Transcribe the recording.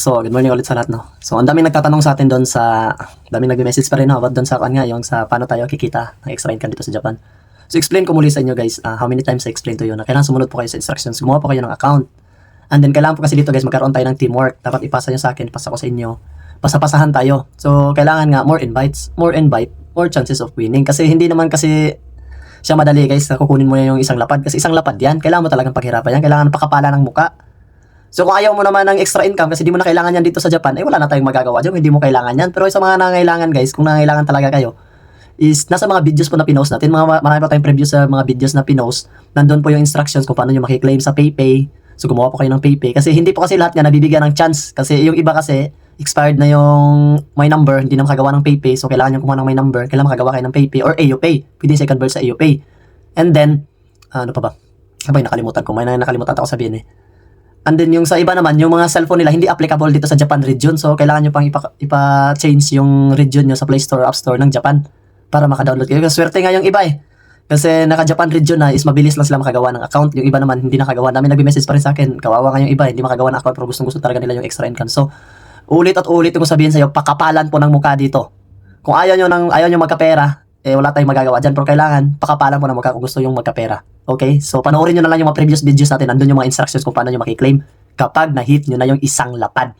So, good morning ulit sa lahat, no? So, ang daming nagtatanong sa atin doon daming nagme-message pa rin, no? About doon sa kanya, yung sa paano tayo kikita ng extra income dito sa Japan. So, explain ko muli sa inyo, guys, how many times I explain to you na kailangan sumunod po kayo sa instructions, gumawa po kayo ng account. And then, kailangan po kasi dito, guys, magkaroon tayo ng teamwork. Dapat ipasa nyo sa akin, ipasa ko sa inyo. Pasapasahan tayo. So, kailangan nga, more invite, more chances of winning. Kasi hindi naman kasi siya madali, guys, na kukunin mo yung isang lapad. Kasi isang lapad yan, kailangan mo talagang paghirapan yan. Kailangan pakapala ng muka. So kung ayaw mo naman ng extra income kasi di mo na kailangan yan dito sa Japan, wala na tayong magagawa dyan, hindi mo kailangan yan. Pero sa mga nangangailangan, guys, kung nangangailangan talaga kayo, is nasa mga videos po na pinost natin, marami pa tayong preview sa mga videos na pinost, nandun po yung instructions kung paano nyo makiklaim sa PayPay. So gumawa po kayo ng PayPay. Kasi hindi po kasi lahat nga nabibigyan ng chance. Kasi yung iba kasi, expired na yung my number, hindi na makagawa ng PayPay. So kailangan nyo kumuha ng my number, kailangan makagawa kayo ng PayPay or AUPay. Pwede second verse sa AUPay. And then, ano pa ba? Sabay nakalimutan ko, may nakalimutan ako sabihin eh. And then yung sa iba naman, yung mga cellphone nila hindi applicable dito sa Japan region. So kailangan nyo pang ipa-change yung region nyo sa Play Store or App Store ng Japan para maka-download kayo. Kasi swerte nga yung iba eh. Kasi naka-Japan region na is mabilis lang sila makagawa ng account. Yung iba naman hindi nakagawa. Dami nagme-message pa rin sa akin. Kawawa nga yung iba, hindi makagawa ng account pero gustong-gusto talaga nila yung extra income. So ulit at ulit yung sabihin sa'yo, pakapalan po ng mukha dito. Kung ayaw nyo magkapera, wala tayong magagawa dyan. Pero kailangan, pakapalan po ng mukha kung gusto yung magkapera. Okay? So, panoorin nyo na lang yung mga previous videos natin. Andun yung mga instructions kung paano nyo makiklaim kapag na-hit nyo na yung isang lapad.